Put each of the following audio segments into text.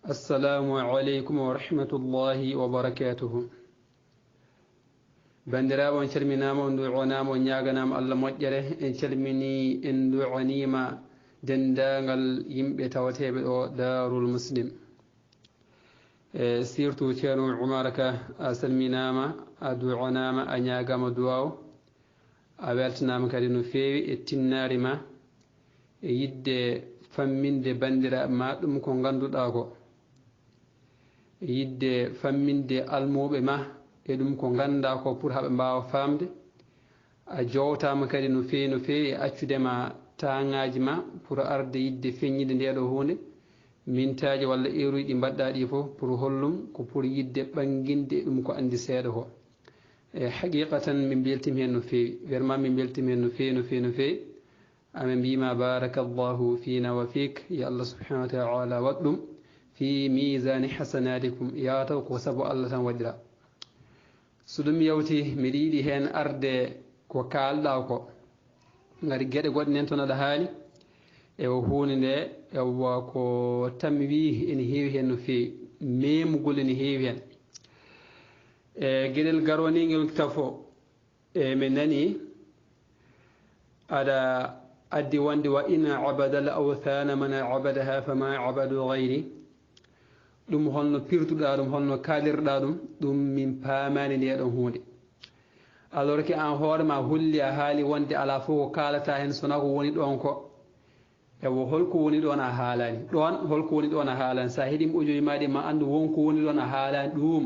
السلام عليكم ورحمة الله وبركاته. بندرا وان شرمنا من دعونا من يعنا الله مجره إن شرمني إن دعوني ما دندان يمبتوته دار المسلم. سيرتو كانوا عمرك أسلمنا ما أدعونا ما أن يعم دعاو أبلتنا مكانو في التنار ما يد فمن de bandira ma dum ko ganduda ko yidde famminde almobe ma e dum ko ganda ko pour habe mbaawa famde a jowtama kadi no feewi accude ma taangaaji ma pour arde yidde feññide ndeeɗo hunde mintaaji walla eruji ɗi mbadɗa ɗi fof pour hollum ko pour yidde ɓanginde ɗum ko andi seeɗa ko e haqiqatan min beltimi hen no feewi vraiment min beltimi hen no feewi أمن بما بارك الله فينا وفيك يا الله سبحانه وتعالى ودم في ميزان حسناتكم يا توق وسبو الله تنودرا سدم يوتي مريدي هن أرد وكال داوكو ngari gede godde nen toon aɗa haali e hunde nde ewa ko tammi wi ene heewi hen no feewi memugol ene heewi hen e gueɗel garonigel tafo e min nani aɗa addi wonde wa in abada al awthana man abadaha fama abadu gayri ɗum holno pirtuɗa ɗum holno kalirɗa ɗum min paamani ndeɗon hunde alors que an hoorema hulli a haali wonde ala fof ko kalata hen sona ko woni ɗon ko ewo holko woni ɗon a haalani ɗon holko woni ɗon a haalani sa heeɗima audio maɗi ma andu wonko woni ɗon a haalani ɗum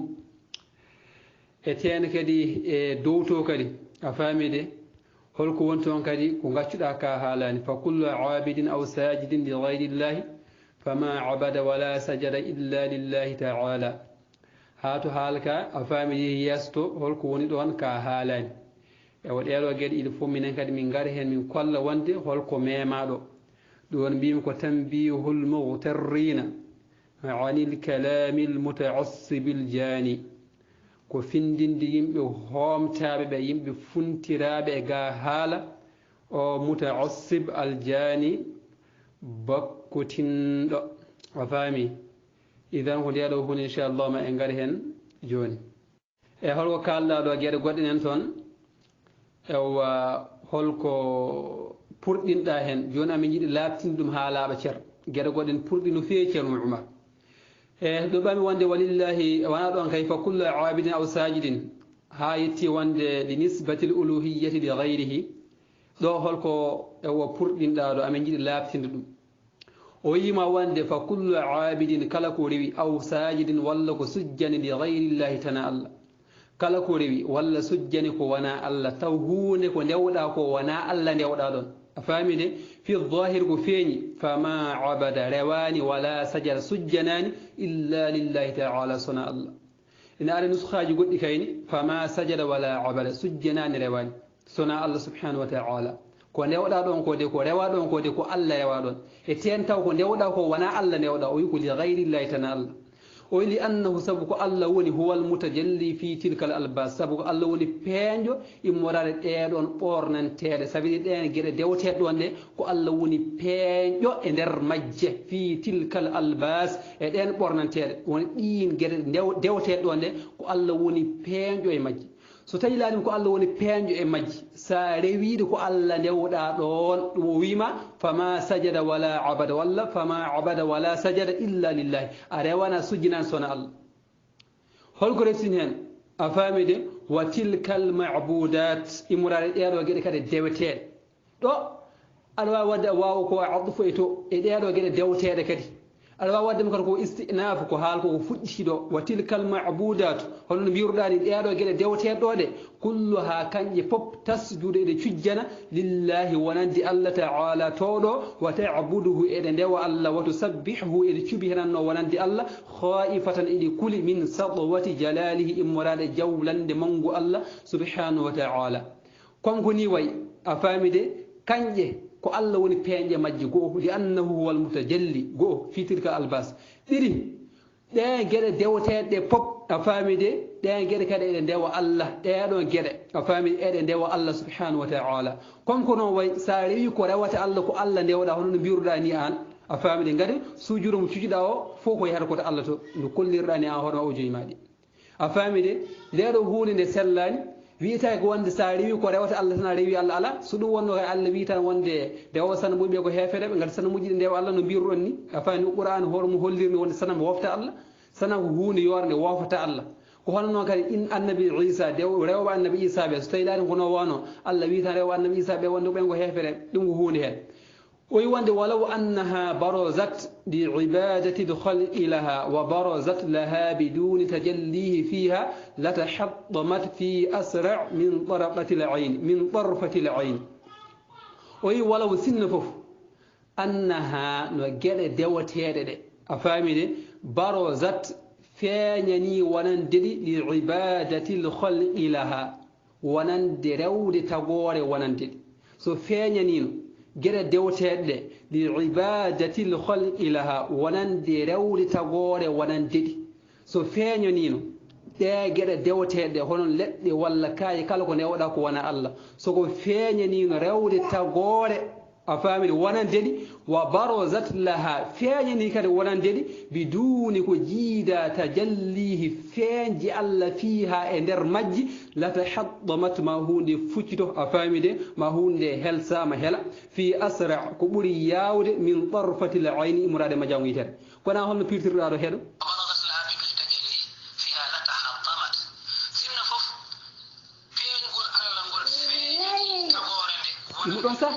e tene kadi e dowto kadi a faami de holko woni toon kadi ko gaccuɗa ka haalani fa kullu abidin aw sajidin li gayri llahi fama abada wala sajada illa lillahi taala ha to haalka a faami yeeso to holko woni ɗon ka haalani ewo ɗeɗo gueɗe il faut minen kadi min gaara hen min kolla wonde holko memaɗo ɗon mbimi ko tanbihul mughtarrina anil kalami l mutaassibi l jani ko findinde yimɓe hoomtaɓe ɓe yimɓe funtiraɓe e ga haala o mutaassib aljani bakkutinɗo a faami idan ko ndeɗo hunde inchallah ma en gari hen joni e holko kalɗa ɗo gueɗe goɗɗe nen toon ewa holko purɗinɗa hen joni amin jiiɗi labtinde ɗum ha laaɓa ceer gueɗe goɗɗe en purɗi no feewi ceerno oumar ɗo ɓami wonde walillahi wona ɗon kay fa kullu abidin aw sajidin ha yetti wonde li nisbati l uluhiyati li gayrihi ɗo holko ewo purɗinɗa ɗo amin jiiɗi labtinde ɗum o yima wonde fa kullu abidin kala ko rewi aw sajidin walla ko sujjani li gayrillahi tana allah kala ko rewi walla sujjani ko wona allah taw hunde ko ndewɗa ko wona allah ndewɗa ɗon a faami de fi dhahir ko feeñi fama abada rewani wala sajada sujjanani illa lillahi taala sona allah ina ari nuskhaji goɗɗi kayni fama sajada wala abada sujjanani rewani sona allah subhanahu wa taala ko ndewɗa ɗon ko de ko rewa ɗon ko de ko allah rewa ɗon e ten taw ko ndewɗa ko wona allah ndewɗa o wi ko li gayrillahi tana allah o wi li annahu sabu ko allah woni huwa almutajalli fi tilka al albas sabu ko allah woni peeñjo immorade ɗeɗon ɓornanteɗe sabi ɗen gueɗe dewteɗe ɗon ɗe ko allah woni peeñƴo e nder majje fi tilka al albas e ɗen ɓornanteɗe woni ɗin gueɗe dewteɗe ɗon ɗe ko allah woni peeñƴo e majje so tawi laaɗimi ko allah woni peeñjo e majji sa rewiide ko allah ndewɗa ɗon ɗum o wima fama sajada wala abada walla fama abada wala sajada illa lillahi a rewana sujjinan sona allah holko reftin hen a faami de wa tilka al mabudat immorade ɗeɗo gueɗe kadi deweteɗe ɗo aɗa wawi wadde a wawa ko adfu e to e ɗeɗo gueɗe dewteɗe kadi aɗa wawi waddema kadi ko istinafu ko haal koko fuɗɗitiɗo wa tilka al mabudatu holno mbiruɗani ɗeɗo gueɗe dewteɗe ɗo ɗe kulluha kanƴe fof tasjude eɗe cujjana lillahi wonandi allah taala toɗo wa tabuduhu eɗe ndewa allah wa tusabbihuhu eɗe cuɓi henanno wonandi allah khaifatan eɗe kuli min sadwati jalalihi immorade jawlande mangu allah subhanahu wa taala konko ni way a faami de kanƴe ko allah woni peeñƴe majje goo li annahu huwa almutajalli goo fi tilka albas ɗiɗi ɗen gueɗe dewteɗe ɗe pop a faami de ɗen gueɗe kadi eɗe ndewa allah ɗeɗon gueɗe a faami eɗe ndewa allah subhanahu wa taala comme ko noon way sa rewi ko rewata allah ko allah ndewɗa hono no mbiruɗa ni an a faamide ngati sujudu mo cuciɗa o fof ko yahata koto Allah to no kollirɗani a hoorema o joyi maɗi a faamide nde ɗo hunde nde sellani wiita ko wonde sa rewi ko rewata Allah tan a rewi Allah ala so ɗum wonno kay Allah wi tan wonde ndewo sana muƴi ɓe ko heefeɗeɓe ngati sana muƴi ɗe ndewa Allah no mbiruɗon ni a faami Qur'an hoore mo hollirni wonde sana mo wofta Allah sana ko hunde yorde wofata Allah ko hono noon kadi in annabi Isa rewɓe annabi Isa ɓe so tawi ɗaɗi kono wano Allah wi tan rewɓe annabi Isa ɓe wonde ɓen ko heefere ɗum ko hunde hen oyi wonde walaw annaha barazat li ibadati lhalqi laha wa barazat laha biduni tajallihi fiha latahattamat fi asra min tarfati l'ayn oyi walaw sinno foof annaha no gueɗe dewateɗe ɗe a faami de barazat feeñani wonande ɗi li ibadati lhalqi laha wonande rewde tagore wonande ɗi so feeñanino gueɗe dewteɗe ɗe li ibadati lhalqi laha wonande rewde tagore wonande ɗi so feeñanino ɗe gueɗe dewteɗe hono leɗɗe walla kaye kala ko ndewoɗa ko wona Allah soko feeñanino rewde tagore a faamide wonande ɗi wa barazat laha feeñani kadi wonande ɗi biduni ko jiida tajallihi feeñji Allah fiha e nder majji latahattamat ma hunde fuccito a faamide ma hunde helsama hela fi asra ko ɓuuri yawde min tarfati l'ayni imrade majam witere kona holno pirtirɗa ɗo heeɗo ɗum ɗon sa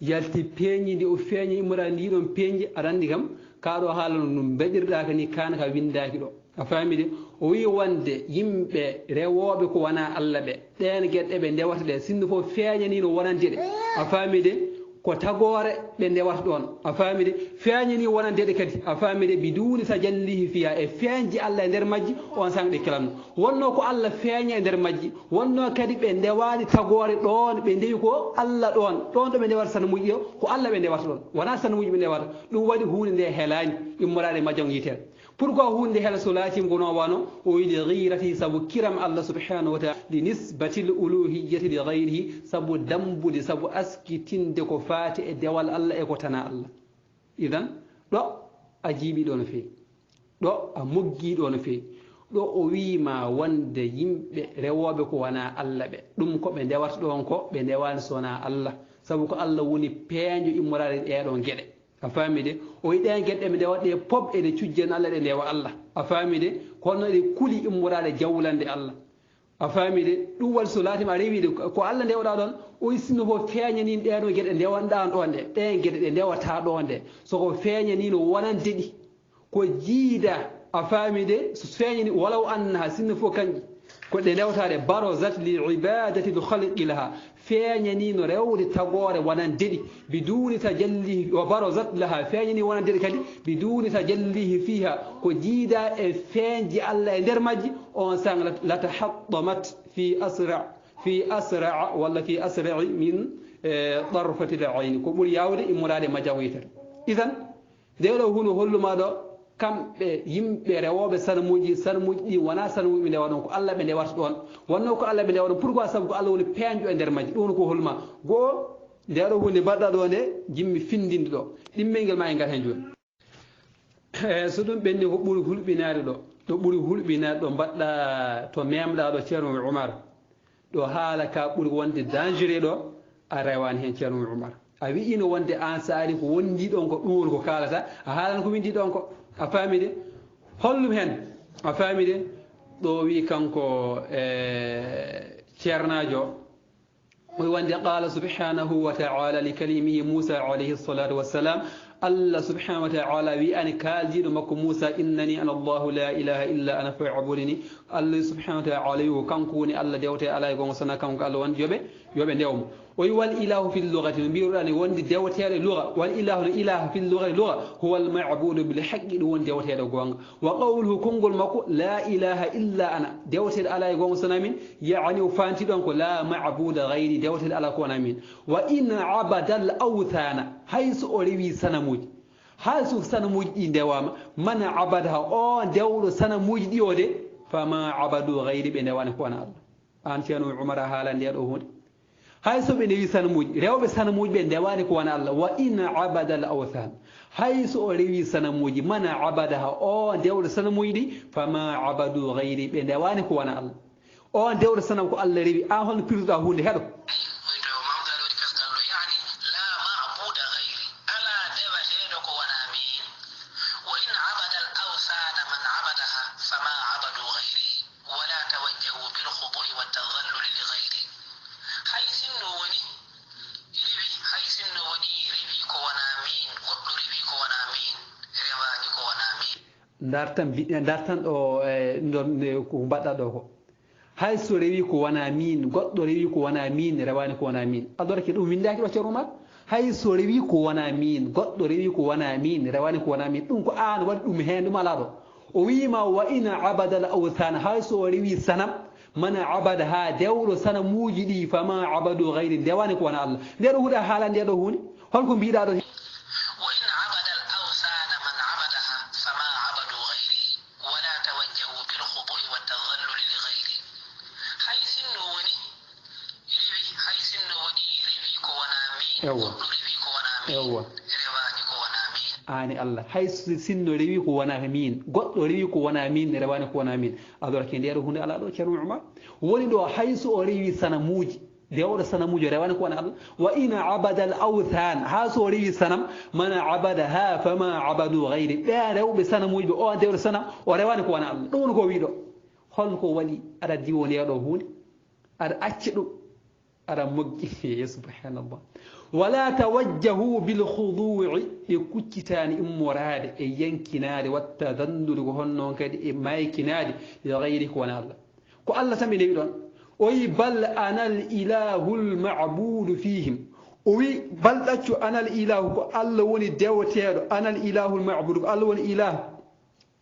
yalti peeñidi o feeñi immorade ndi ɗon peeñji aɗa anndi kam kaɗo haala no mbeɗirɗa ka ni kana ka windaki ɗo a faami de o wi wonde yimɓe rewoɓe ko wona Allah ɓe ɗen gueɗɗe ɓe ndewata ɗe sinno fof feeñanino wonande ɗe a faami de ko tagore ɓe ndewata ɗon a faami de feeñani wonande ɗe kadi a faami de biduni tajallihi fiha e feeñji Allah e nder majji on sang ɗe kelanno wonno ko Allah feeña e nder majji wonno kadi ɓe ndewani tagore ɗon ɓe ndewi ko Allah ɗon ɗo ɓe ndewata sana muƴƴi o ko Allah ɓe ndewata ɗon wona sana muƴƴi ɓe ndewata ɗum waɗi hunde nde helani immorade majjam yitere pourquoi hunde hela so laatima ko non wano o yiɗi ghirati sabu kiram Allah subhanahu wa taala li nisbati l uluhiyyati li ghayrihi sabu dambude sabu askitinde ko faati e dewal Allah e ko tana Allah idan ɗo a jiiɓi ɗo no feewi ɗo a moggi ɗo no feewi ɗo o wiima wonde yimɓe rewoɓe ko wona Allah ɓe ɗum ko ɓe ndewata ɗon ko ɓe ndewani sowona Allah sabu ko Allah woni peeño immorade ɗeɗon gueɗe a faami de o yi ɗen gueɗɗe ɓe ndewa ɗe pop eɗe cujjen Allah ɗe ndewa Allah a faami de kono ɗe kuli immorade jawlande Allah a faami de ɗum waɗi so laatima a rewide ko Allah ndewɗa ɗon o sinno ko feeñanino ɗeɗo gueɗe ndewanɗa ɗon ɗe ɗen gueɗe ɗe ndewata ɗon nde soko feeñanino wonande ɗi ko jiida a faami de so feeñani walaw annaha sinno fof kanƴi ko ɗe ndewtaɗe barazat li ibadati lhalqi laha feeñanino rewde tagore wonande ɗi biduni tajallihi wa barazat laha feeñani wonande ɗi kadi biduni tajallihi fiha ko jiida e feeñji Allah e nder majji on sang latahattamat fi asra walla fi asra'i min tarfati l'ayni ko ɓuuri yawde immorade majjam yitere idan ndeɗo hunde holluma ɗo kamɓe yimɓe rewoɓe sanmuji ɗi wona sanmuji ɓe ndewa ɗon ko Allah ɓe ndewata ɗon wonno ko Allah ɓe ndewa ɗon pourquoi sabu ko Allah woni peeñjo e nder majji ɗum ko holma goo ndeɗo hunde mbaɗɗa ɗo nde jimmi findinde ɗo ɗimmel ngel ma e ngat hen joni so ɗum ɓenni ko ɓuuri hulɓinade ɗo ɓuuri hulɓinade ɗo mbaɗɗa to memɗa ɗo ceerno Oumar ɗo haala ka ɓuuri wonde dangereux ɗo a rewani hen ceerno Oumar a wiino wonde an saari ko wondi ɗon ko ɗum woni ko kalata a haalano ko windi ɗon ko a faami de hollum hen a faami de ɗo wi kanko ceernajo oy wonde qala subhanahu wa taala li kalimihi Musa alayhi salatu wassalam Allah subhanahu wa ta'ala wi ani kaljiɗo makko Musa innani ana Allahu la ilaha illa ana fa'budini Allah subhanahu wa ta'ala wi kanko woni Allah dewte ala e gonga sona kanko Allah won yoɓe ndewmo o wi wal ilahu fil lughati no mbiruɗani wonde dewteɗe lugha wal ilahu no ilaha fil lughati lugha huwa al ma'budu bil haqqi ɗum woni dewteɗe gonga wa qawluhu konngol makko la ilaha illa ana dewteɗe ala e gonga sona min yani o fanti ɗon ko la ma'buda ghayri dewteɗe ala ko wona min wa in abada al awthana hayso o rewi sanamuji hay so sanamuji ɗi ndewama man abadaha o dewɗo sanamuji ɗi o de fama abadu gayri ɓe ndewani ko wona allah an ceerno Umar haala ndeɗo hunde hay so ɓe ndewi sanamuji rewɓe sanamuji ɓe ndewani ko wona allah wa in abada al awthan hay so o rewi sanamuji man abadaha o dewɗo sanamuji ɗi fama abadu gayri ɓe ndewani ko wona allah o dewɗo sanam ko allah rewi an holno pirduɗa hunde heɗo dartan ɗo ɗon ko mbaɗɗa ɗo ko hay so rewi ko wona min goɗɗo rewi ko wona min rewani ko wona min adorake ɗum windaki ɗo ceerno Umar hay so rewi ko wona min goɗɗo rewi ko wona min rewani ko wona min ɗum ko an waɗi ɗum hen ɗum ala ɗo o wima wa ina abada al awthan hay so o rewi sanam mana abada ha dewɗo sanamuji ɗi fama abadu gayri ndewani ko wona allah ndeɗo huuɗa haala ndeɗo hunde holko mbiɗa ɗo ewa ani allah hay sinno rewi ko wona min goɗɗo rewi ko wona min rewani ko wona min adorake ndeɗo hunde ala ɗo ceerno Umar woni ɗo hay so o rewi sanamuji dewɗo sanamuji rewani ko wona allah wa ina abada al awthan ha so o rewi sanam mana abada ha fama abadu gayri ɓe rewɓe sanamuji ɓe o dewɗo sanam o rewani ko wona allah ɗum woni ko wiɗo holko waɗi aɗa diwo ndeɗo hunde aɗa acca ɗum aɗa moggi subhanallah wala tawajjahu bilkhudu'i e kuccitani immorade e yankinade wattadannuri ko honnon kadi e maykinade e gayri ko wona allah ko allah tan ɓe ndewi ɗon o wi bal anal ilahu lmabudu fihim o wi bal ɗaccu anal ilahu ko allah woni dewoteɗo anal ilahu lmabudu ko allah woni ilahu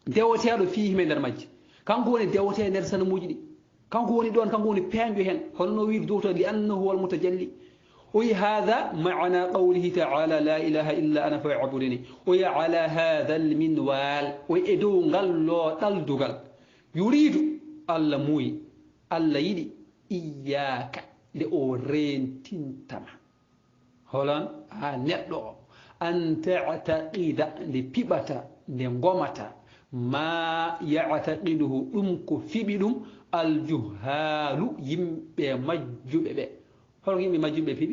dewoteɗo fihim e nder majje kanko woni dewoteɗo nder sanamuji ɗi kanko woni ɗon kanko woni peeñjo hen holno wiide dowto li annahu wal mutajalli وي هذا معنى قوله تعالى لا إله إلا أنا فاعبدني وي على هذا المنوال ويدو غلو تلدغل يريد الله موي الله يدي إياك لأورين تنتما هولان نيدو أن تعتقد لبيبتا نغمتا ما يعتقده أمك في بدم الجهال يمبي مجوبة هل يمي مجوبة في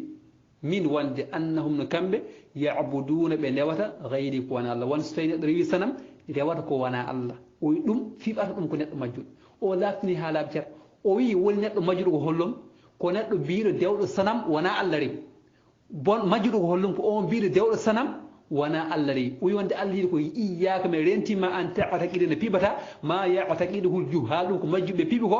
من وند أنهم نكمل يعبدون بنوتا غير كوانا الله ونستين ريو سنم نوتا كوانا الله ويدوم في بات أم كنت مجود ولكن هذا بجر وي ولنت مجود هولم كنت بير داود سنم وانا الله ريو بون مجود هولم كون بير داود سنم وانا الله ريو ويوند الله كو إياك من رنتي ما أنت أعتقد نبيبتا ما يعتقده الجهال مجود بيبكو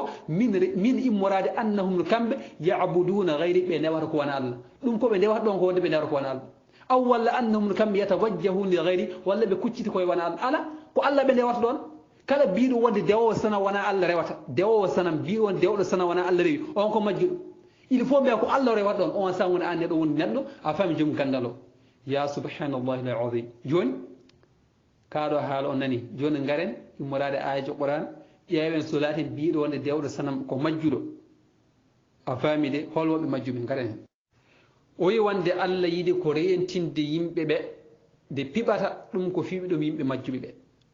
من إمراد أنهم نكمل يعبدون غير بنوتا كوانا الله ɗum ko ɓe ndewata ɗon ko wonde ɓe ndewata ko wona allah aw walla annahum kam yatawajjahu li gayri walla ɓe kucciti koye wona allah ala ko allah ɓe ndewata ɗon kala biɗo wonde dewowo sana wona allah rewata dewowo sanam biɗo wonde dewɗo sana wona allah rewi on ko majjuɗo il faut mbiya ko allah rewata ɗon on san woni an neɗo woni neɗɗo a fami joom gandal o ya subhanallahi l azim joni kaɗo haala o nani joni garen immorade ayaji qouran ƴeewen so laati biɗo wonde dewɗo sanam ko majjuɗo a fami de holwoɓe majjuɓe garen hen o wi wonde allah yiɗi ko reyentinde yimɓe ɓe nde piɓata ɗum ko fiɓi ɗum yimɓe majjuɓe ɓe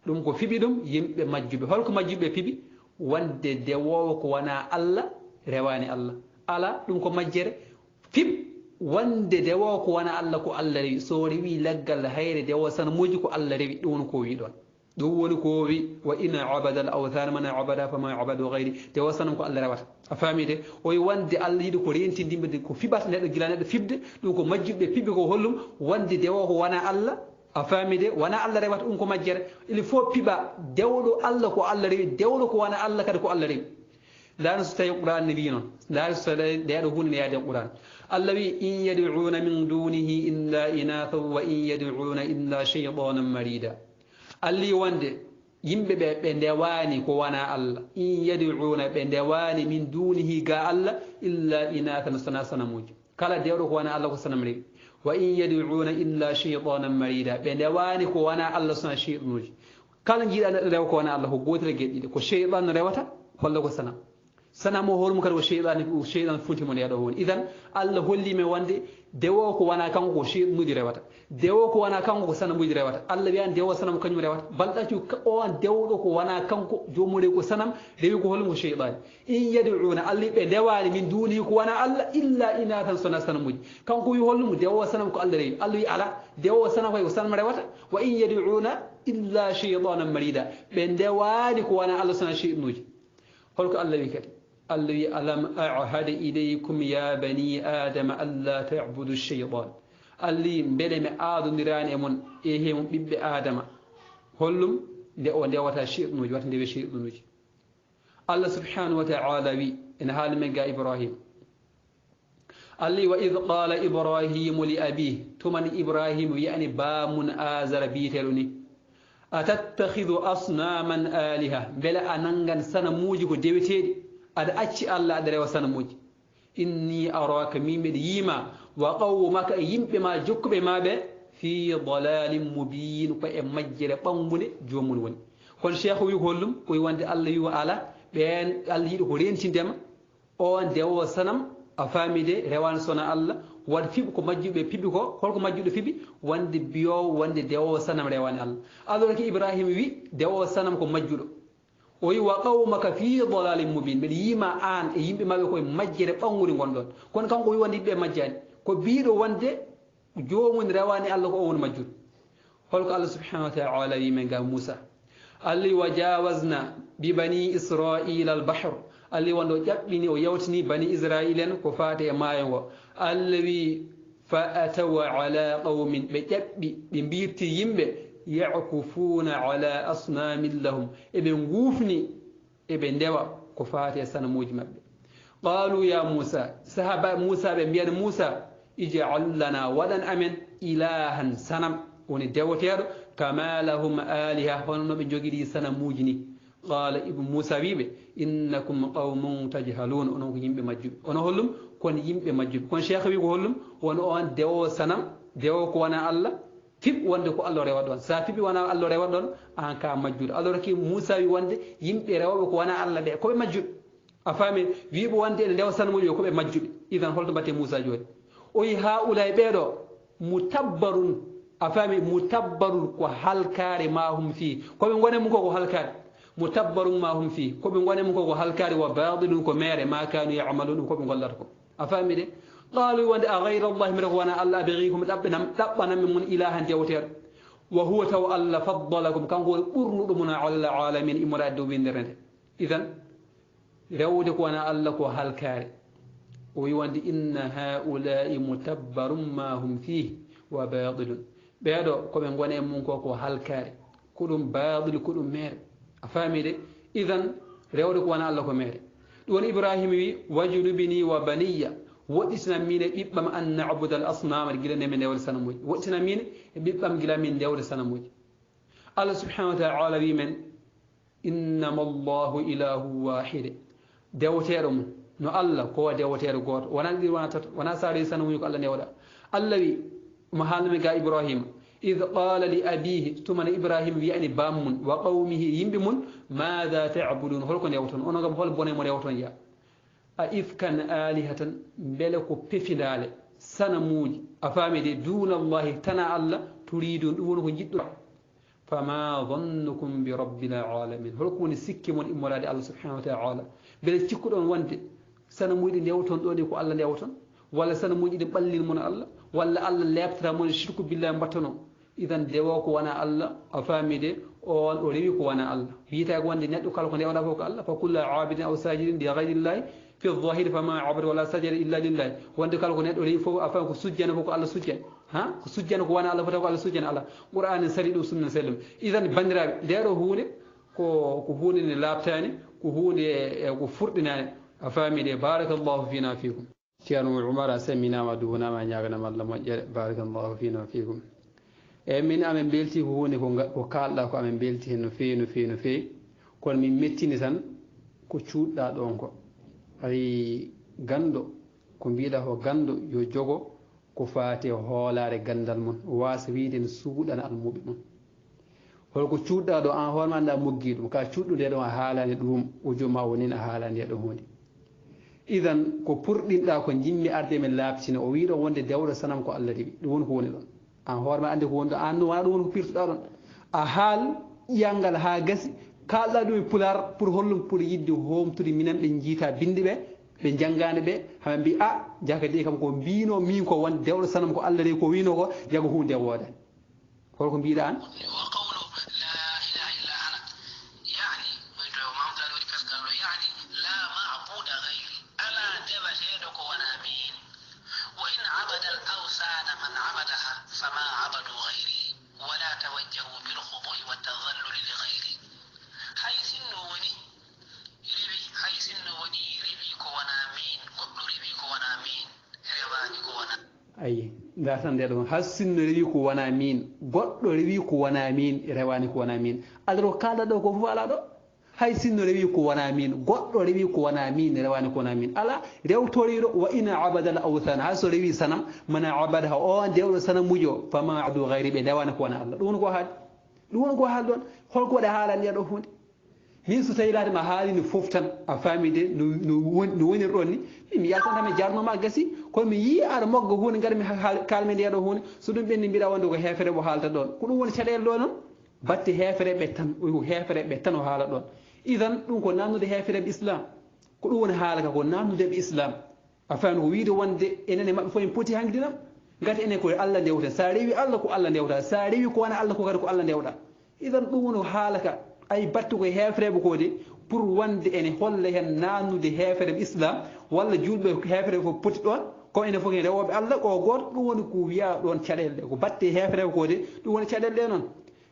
ɗum ko fiɓi ɗum yimɓe majjuɓe holko majjuɓe piɓi wonde dewowo ko wona allah rewani allah ala ɗum ko majjere fiɓ wonde dewowo ko wona allah ko allah rewi so rewi leggal hayre dewowo sana moƴi ko allah rewi ɗum woni ko wi ɗon ɗum woni ko wi wa ina abada al awthan man abada fama abadu gayri dewowo sanam ko allah rewata a faamide o wi wonde allah yiɗi ko rentindimɓe ko fiɓata neɗɗo gila neɗɗo fiɓde ɗum ko majjuɓe piɓe ko hollum wonde dewowo ko wona allah a faamide wona allah rewata ɗum ko majjere il faut piɓa dewɗo allah ko allah rewi dewɗo ko wona allah kadi ko allah rewi laano so tawi qouran ne wi noon laano so tawi ndeɗo hunde ne yaade qouran allah wi in yad'una min dunihi illa inathan wa in yad'una illa shaytanan marida alli wonde yimɓe ɓe ɓe ndewani ko wona allah in yad'una ɓe ndewani min dunihi ga allah illa inathan sana sanamuji kala dewɗo ko wona allah ko sanam rewi wa in yad'una illa shaytanan marida ɓe ndewani ko wona allah sona cheytanuji kala jiiɗa rewa ko wona allah ko gotel gueɗɗiɗe ko cheytan rewata walla ko sanam sanam o hoormo kadi ko cheytan funtimo ndeɗo woni idan allah hollime wonde dewo ko wona kanko ko cheytanuji rewata dewo ko wona kanko ko sanamuji rewata allah wiyani dewo sanam kañum rewata balɗacu on dewɗo ko wona kanko jomum ko sanam rewi ko holmo ko cheytani in yad'una allah ɓe ndewani min duuni ko wona allah illa inatan sona sanamuji kanko wi hollumo dewo sanam ko allah rewi allah wi ala dewo sanam koy ko sanam rewata wa in yad'una illa shaytanan marida ɓe ndewani ko wona allah sona cheytanuji holko allah wi kadi الله ألم أعهد إليكم يا بني آدم ألا تعبدوا الشيطان اللي بلم آدم نيران أمون إيهم بيب آدم هلم دعوة الشيطان وجوات ندي الشيطان الله سبحانه وتعالى وي إن حال من جاء إبراهيم اللي وإذ قال إبراهيم لأبيه ثمن إبراهيم يعني بام آزر بيتلوني أتتخذ أصناما آلهة بلا أنغن سنموجك ديوتيدي aɗa acci allah aɗa rewa sanamuji inni araka mimeɗe yiima wa qawmaka e yimɓe ma jokkuɓe maɓe fi dalalin mubin ko e majjere ɓambude jomum woni kono cheikh wi ko hollum koye wonde allah wi o ala ɓen allah yiiɗi ko rentindema on dewowo sanam a faamide rewane sona allah waɗa fiɓi ko majjuɓe piɓi ko holko majjuɗo fiɓi wonde biyowo wonde dewowo sanam rewane allah alors que ibrahima wi dewowo sanam ko majjuɗo o wi wa qawmaka fi dalalin mubin mbeɗa yima an e yimɓe maɓe koye majjere ɓangude gonɗon kono kanko wi wonde yimɓe majjani ko biɗo wonde jomum rewani allah ko o woni majjuɗo holko allah subhanahu wa taala wi men ga moussa allah wa jawasna bi bani israila al bahr allah wonde o ƴaɓɓini o yawtini bani israil en ko fate e maayo ngo allah wi fa ataw ala qawmin ɓe ƴaɓɓi ɓe mbirti yimɓe يعكفون على أصنام لهم ابن غوفني ابن دوا كفاتي سنة موجمة قالوا يا موسى سحب موسى بميان موسى اجعل لنا ودن أمن إلها سنم وندوتير كما لهم آلهة ونبي جوجي سنة موجني قال ابن موسى بيبي إنكم قوم تجهلون ونو يمبي مجب ونو هلم كون يمبي مجب كون شيخ بيقول هلم ونو أن دوا سنم دوا كوانا الله fiɓ wonde ko allah rewa ɗon sa fiɓi wona allah rewa ɗon an ka majjuɗo alors que moussa wi wonde yimɓe rewɓe ko wona allah ɓe koɓe majjuɓe a faami wiɓe wonde ene ndewa sanmuji koɓe majjuɓe idan holto mbatte moussa joni o yi ha ulay ɓeɗo mutabbarun a faami mutabbarun ko halkare mahum fi koɓe gone mum koko halkare mutabbarun mahum fi koɓe gone mum koko halkare wa badilun ko mere ma kanu yamalun ɗum koɓe gollata ko a faami de قالوا وند غير الله مرغوانا الله بغيكم دبنا من إله جوتر وهو تو الله فضلكم كان هو قرن على العالمين إمراد بندرن إذن رودك وانا الله كو هالكاري ويوند إن هؤلاء متبر ما هم فيه وباطل بيدو كوبن غوني مونكو كو هالكاري كلهم باطل كلهم مير أفهمي دي إذن رودك وانا الله كو مير دون إبراهيم وجنبني وبنيّ woɗɗitina min e ɓiɓɓam an nabuda al asnama gila nde min ndewde sanamuji woɗɗitina min e ɓiɓɓam gila min ndewde sanamuji allah subhanahu wa taala wi men innama allahu ilahu wahide dewoteɗo mum no allah ko dewoteɗo goto wona ɗiɗi wona tata wona saari sanamuji ko allah ndewɗa allah wi mo haalnumi ga ibrahima id qala li abihi tumana ibrahima wiyani bammun wa qawmihi yimɓe mun mada tabudun holko ndewton ono gam hol bone mo ndewton ya أئفكا آلهة بلكو بفدال سنموج أفامي دون الله تنا الله تريدون أونه جد فما ظنكم برب العالمين هلكون سكي من إمراد الله سبحانه وتعالى بل تكون وانت سنموج نيوتون دونيكو الله نيوتون ولا سنموج بلل من الله ولا الله لا يبترى من الشرك بالله مبتنو إذن دواك وانا الله أفامي دي أول أريك وانا الله بيتاك وان دي نتو كالكو نيونا فوق الله فكل عابد أو ساجد لغير الله في الظاهر فما عبد ولا سجد إلا لله وانت قالوا نت أولي فوق أفهم سجن فوق الله سجن ها سجن كوانا الله فتوى الله سجن الله قرآن سريد وسنة سلم إذا بندر دارو هون كهون لابتاني كهون كفرتنا أفهمي دي بارك الله فينا فيكم كانوا عمر سمينا ودونا ما نياغنا ما الله بارك الله فينا فيكم من أمن بيلتي هون كقال الله أمن بيلتي نفي كون من متين سن كشود لا دونكو ay gando ko mbiɗa ko gando yo jogo ko faati hoolare gandal mon waasa wiide no suuɗana almuɓe mon holko cuuɗɗa ɗo an hoorema anda moggi ɗum ka cuuɗɗude ɗon a haalani ɗum o jooma wonin a haalani e ɗo hunde idan ko purɗinɗa ko jimmi arde men laabtina o wiɗo wonde dewɗo sanam ko Allah riɓi ɗum woni ko woni ɗon an hoorema ande ko woni ɗon an wona ɗum woni ko pirtuɗa ɗon a haal ƴiyangal ha gasi kalɗa ɗum e pular pour hollum pour yidde homtude minen ɓe jiita binde ɓe janggani ɓe haɓe mbi a jaka de kam ko mbino min ko wonde dewɗo sanam ko Allah riɓi ko wino ko jago hunde woodani holko mbiɗa an ayi gatan nde ɗon hassinno rewi ko wona min goɗɗo rewi ko wona min rewani ko wona min alors kalɗa ɗo ko fof ala ɗo hay sinno rewi ko wona min goɗɗo rewi ko wona min rewani ko wona min ala rewtoriɗo wa ina abada al awthana hay so rewi sanam mana abada ha o dewɗo sanam mujo fama adu gayri ɓe rewani ko wona Allah ɗum woni ko haali ɗum woni ko haali ɗon holko waɗa haalani ɗo hunde min so tawi laade ma haalino fof tan a faamide no wonir ɗon ni mi yaltantami jarnoma gasi kono mi yii aɗa mogga hunde ngari mi kalmi ndeɗo hunde so ɗum ɓenni mbiɗa wonde ko heefere mo haalta ɗon ko ɗum woni caɗele ɗo noon batte heefereɓe tan ko heefereɓe tan o haala ɗon idan ɗum ko nannude heefereɓe islam ko ɗum woni haalaka ko nannudeɓe islam a faami ko wiide wonde enen e maɓɓe fof en poti hanggdinam gati enen koye Allah ndewta sa rewi Allah ko Allah ndewta sa rewi ko wona Allah ko kadi ko Allah ndewɗa idan ɗum woni haalaka ay battu koye heefereɓe ko de pour wonde ene holla hen nannude heefereɓe islam walla julɓe heefereɓe fof poti ɗon ko ene fof en rewoɓe Allah ko goto ɗum woni ko wiya ɗon caɗele ɗe ko batte heefereɓe ko de ɗum woni caɗele ɗe noon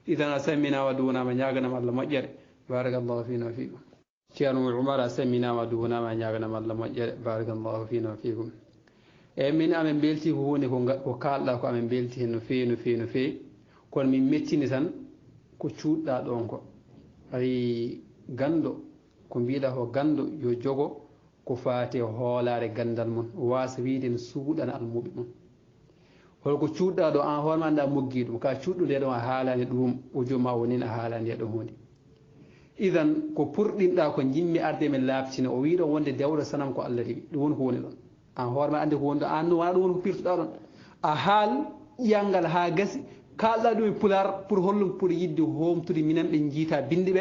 idan a samminama duwonama ñaganama Allah moƴƴere barakallahu fina wa fikum ceerno Oumar a samminama duwonama ñaganama Allah moƴƴere barakallahu fina wa fikum eyyi min amen belti ko hunde ko kalɗa ko amen belti hen no fewi no fewi no fewi kono min mettini tan ko cuuɗɗa ɗon ko ay gando ko mbiɗa ko gando yo jogo ko faati hoolare gandal mon waasa wiide no suuɗana almuɓe mon holko cuuɗɗa ɗo an hoorema anda moggi ɗum ka cuuɗɗude ɗon a haalani ɗum o jooma wonin a haalani e ɗo hunde idan ko purɗinɗa ko jimmi arde men laabtina o wiɗo wonde dewɗo sanam ko Allah riɓi ɗum woni ko woni ɗon an hoorema ande ko woni ɗon an wona ɗum woni ko pirtuɗa ɗon a haal ƴiyangal ha gasi kalɗa ɗum e pular pour hollum pour yidde homtude minen ɓe jiita binde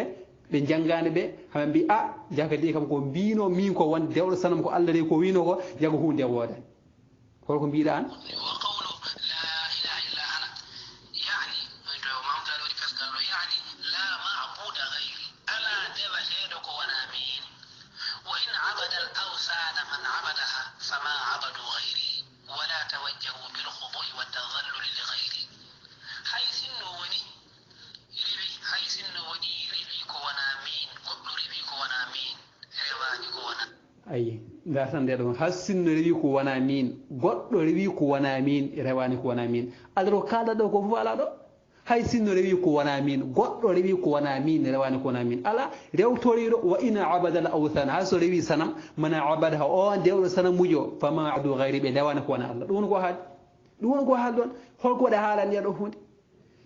ɓe janggani ɓe haɓe mbi a jaka de kam ko mbino min ko wonde dewɗo sanam ko Allah riɓi ko wino ko jago hunde woodani holko mbiɗa an ayi gatan nde ɗon hassinno rewi ko wona min goɗɗo rewi ko wona min rewani ko wona min alors kalɗa ɗo ko fof ala ɗo hay sinno rewi ko wona min goɗɗo rewi ko wona min rewani ko wona min ala rewtoriɗo wa ina abada al awthana hay so rewi sanam mana abada ha o dewɗo sanam mujo fama adu gayri ɓe rewani ko wona Allah ɗum woni ko haali ɗum woni ko haali ɗon holko waɗa haalani ɗo hunde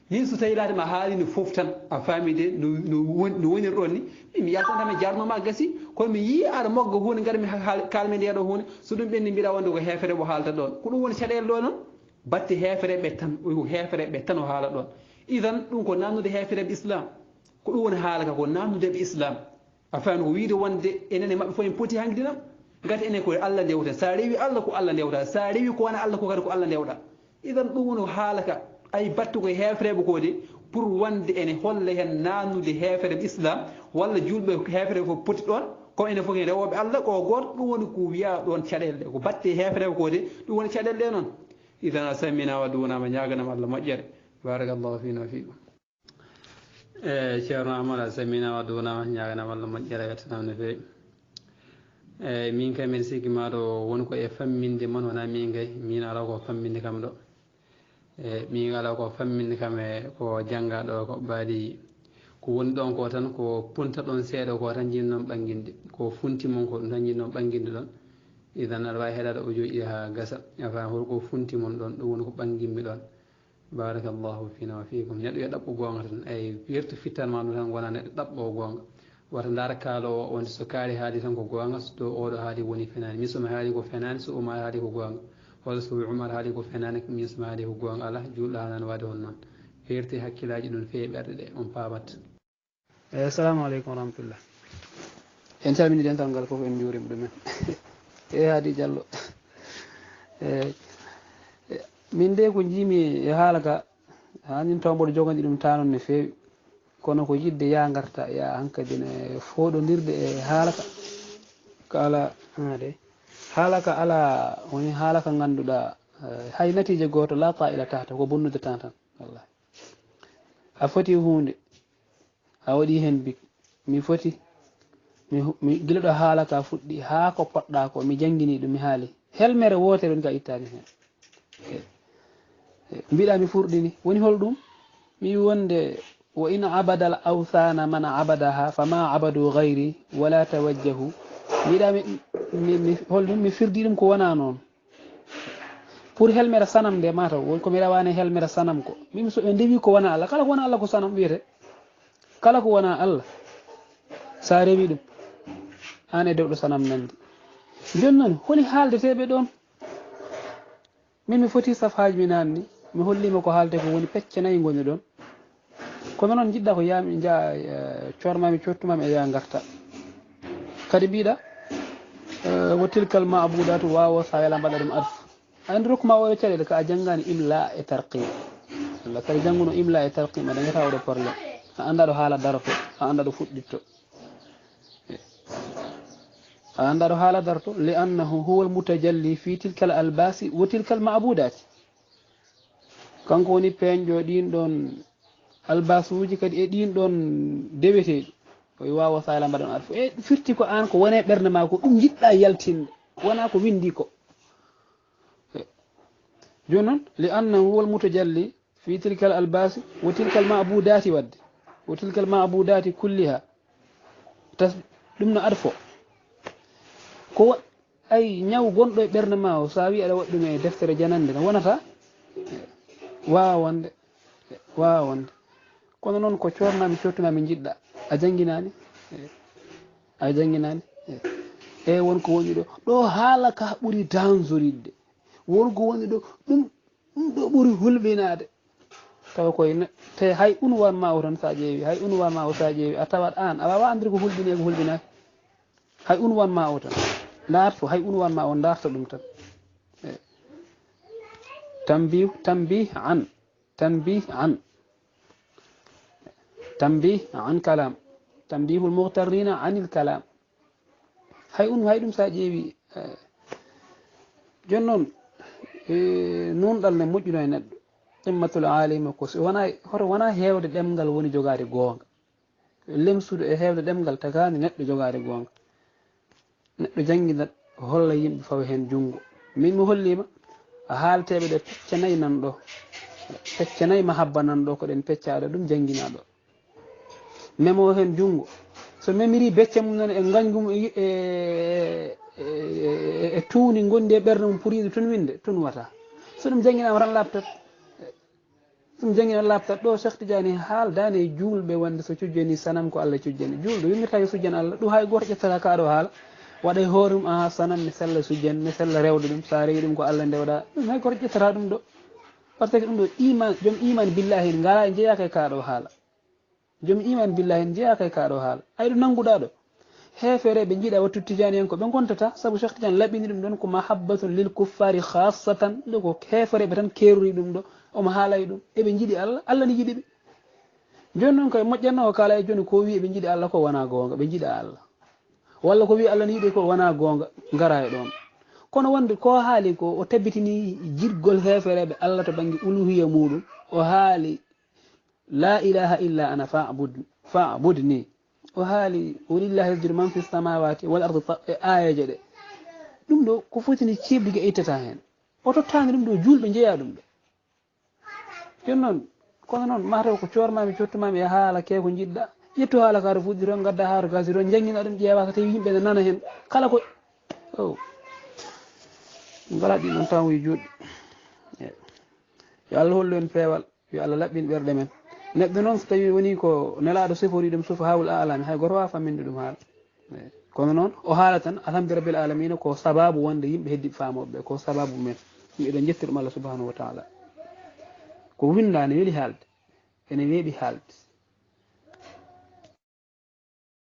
min so tawi laade ma haalino fof tan a faamide no wonir ɗon ni mi yaltantami jarnoma gasi kono mi yii aɗa mogga hunde ngari mi kalmi ndeɗo hunde so ɗum ɓenni mbiɗa wonde ko heefere mo haalta ɗon ko ɗum woni caɗele ɗo noon batte heefereɓe tan ko heefereɓe tan o haala ɗon idan ɗum ko nannude heefereɓe islam ko ɗum woni haalaka ko nannudeɓe islam a faami ko wiide wonde enen e maɓɓe fof en poti hanggdinam gati enen koye Allah ndewta sa rewi Allah ko Allah ndewta sa rewi ko wona Allah ko kadi ko Allah ndewɗa idan ɗum woni haalaka ay battu koye heefereɓe ko de pour wonde ene holla hen nannude heefereɓe islam walla julɓe heefereɓe fof poti ɗon ko ene fof en rewoɓe Allah ko goto ɗum woni ko wiya ɗon caɗele ɗe ko batte heefereɓe ko de ɗum woni caɗele ɗe noon idan a samminama duwonama ñaganama Allah moƴƴere barakallahu fina wa fikum ceerno Amadou a samminama duwonama ñaganama Allah moƴƴere wettanama no fewi min kay mbiɗa sikki maɗo woni ko e famminde moon wona min kay min ala ko famminde kam ɗo min ala ko famminde kam e ko janggaɗo ko ɓaadi ko woni ɗon ko tan ko punta ɗon seeɗa ko tan jinnoon ɓangguinde ko funti mon ko ɗum tan jinnoon ɓangguinde ɗon idan aɗa wawi heɗade audio ha gasa afa holko funti mon ɗon ɗum woni ko ɓangimmi ɗon barakallahu fina wa fikum neɗɗo yo ɗaɓɓo gonga tan eyi wirtu fittanma ɗum tan wona neɗɗo ɗaɓɓo gonga wata ndara kaalowo wonde so kaari haali tan ko gonga so dow oɗo haali woni fenani min somi haali ko fenani so umar haali ko gonga walla so umar haali ko fenani min somi haali ko gonga ala julɗo hanani waade hon noon wirti hakkillaji ɗum feewi ɓerɗe ɗe on pamat assalamu aleykum wa rahmatullah en calmini dental ngal fof en juurima ɗumen haadi diallo min de ko jiimi e haala ka hanin taw mboɗo jogandi ɗum tanon no feewi kono ko yidde ya garta ya hankadi ne fooɗodirde e haalaka ko ala de haalaka ala woni haalaka ganduɗa hay natije goto la ta'ila tahta ko bonnude tan tan wallahi a foti hunde a waɗi hen bik mi foti mi gilaɗo haalaka fuɗɗi haa ko poɗɗa ko mi jangini ɗum mi haali helmere wotere woni ka ittani hen mbiɗa mi furɗini woni holɗum mi wonde wa in abada al awthana man abadaha fama abadu gayri wala tawajjahu mbiɗa holɗum mi firdi ɗum ko wona noon pour helmere sanam nde mataw woni ko mi rawane helmere sanam ko min so ɓe ndewi ko wona allah kala ko wona allah ko sanam wiyete kala ko wona allah sa rewi ɗum an e dewɗo sanam nandi joni noon holi haaldeteɓe ɗon min mi foti safaji mi nanni mi hollima ko haalde ko woni pecce nayyi goni ɗon kono noon jiɗɗa ko yami jaa cormami cottumami e ya garta kadi mbiɗa wo tilkal mabudatu wawo sa wela mbaɗa ɗum arfu andi rokkuma oɗo caɗele ka a janggani imla e tarqim walla kadi jannguno imla e tarqim aɗa gata oɗo probléme a anda ɗo haala daroto a anda ɗo fuɗɗitto a anda ɗo haala daroto li annahu huwa al mutajalli fi tilkal albasi wa tilkal mabudati kanko woni peñƴo ɗin ɗon albasuji kadi e ɗin ɗon deweteɗi oy wawa sala mbaɗon arfu e firti ko an ko wone ɓerde ma ko ɗum jiɗɗa yaltinde wona ko windi ko joni noon li annahu huwa al mutajalli fi tilkal albasi wa tilkal mabudati wadde wa tilkal mabudati kulliha tas ɗum no arfo ko ay ñaw gonɗo e ɓerde ma o sa wi aɗa waɗi ɗum e deftere janande no wonata wawa wonde kono noon ko cornami cottunami jiɗɗa a jangginani a jangginani e wonko woni ɗo haala ka ɓuuri dangeridde wonko woni ɗo ɗum ɗo ɓuuri hulɓinade tawa koye te hay unwan ma o tan sa ƴeewi hay unwan ma o sa ƴeewi a tawat an a wawa andir ko hulɓini e ko hulɓinaki hay unwan ma o tan darto hay unwan ma o darta ɗum tan tanbih an kalam tanbihul mughtarrina anil kalam hay ɗum sa ƴeewi joni noon nunɗal ne moƴƴuno e neɗɗo qimmatul alima ko so wona hoto wona hewde ɗemgal woni jogade goonga lemsude e hewde ɗemgal tagani neɗɗo jogade goonga neɗɗo jangguinat holla yimɓe fawa hen junggo min mi hollima a haalteɓe ɗe pecce nayyi nan ɗo pecce nayyi mahabba nan ɗo ko ɗen peccaɗo ɗum jangguinaɗo memo hen junggo so memiri becce mum nan e gañgum e tuuni gondi e ɓerde mum pour yiide tun winde tun wata so ɗum jangguinama tan labtat ɗum jangguina labtat ɗo Cheikh Tidiane haaldani e julɓe wonde so cujjani sanam ko Allah cujjani julɗo wimirta yo sujjan Allah ɗum hay goto ƴettata kaɗo haala waɗa e hoore mum aha sanam mi sella sujjan mi sella rewde ɗum sa rewi ɗum ko Allah ndewɗa ɗum hay goto ƴettata ɗum ɗo par ce que ɗum ɗo iman joom iman billahi en ngala e jeeyaka e kaɗo haala joom iman billahi en jeeyaka e kaɗo haala ay ɗo nannguɗa ɗo hefere ɓe jiiɗa wattu Tidiane en ko ɓe gontata saabu Cheikh Tidiane laɓini ɗum ɗon ko mahabbatun lil kuffari khassatan ɗo ko hefereɓe tan kerori ɗum ɗo omo haalay ɗum eɓe jiiɗi Allah Allah ne jiiɗiɓe joni noon koye moƴƴanno o kala e joni ko wi ɓe jiiɗi Allah ko wona gonga ɓe jiiɗa Allah walla ko wi Allah ne yiiɗi ko wona gonga gara e ɗon kono wonde ko haali ko o tabbitini jiɗgol hefereɓe Allah to banggue uluhiya muɗum o haali la ilaha illa ana fa'budni o haali walillahi yasjudu man fi samawati wal ardi ayaje ɗe ɗum ɗo ko fotini ceɓɗi e ittata hen o tottani ɗum ɗo julɓe jeeya ɗum ɗo joni noon kono noon mataw ko cormami cottumami e haala ke ko jiɗɗa ƴettu haala ka to fuɗɗi toon gadda haaro gasi toon jangguina ɗum ƴeewa so tawi yimɓe ne nana hen kala ko ngala ɗi ɗon tamuji juɗɗi yo Allah hollu en peewal yo Allah laɓɓin ɓerɗe men neɗɗo noon so tawi woni ko nelaɗo sifori ɗum sufa hawul alami hay goto wawa famminde ɗum haala kono noon o haala tan alhamdulillah rabbil alamina ko sababu wonde yimɓe heddi famoɓe ko sababu men miɗen jetti ɗum Allah subhanahu wa taala ko windani weeli haalde ene weeɓi haalde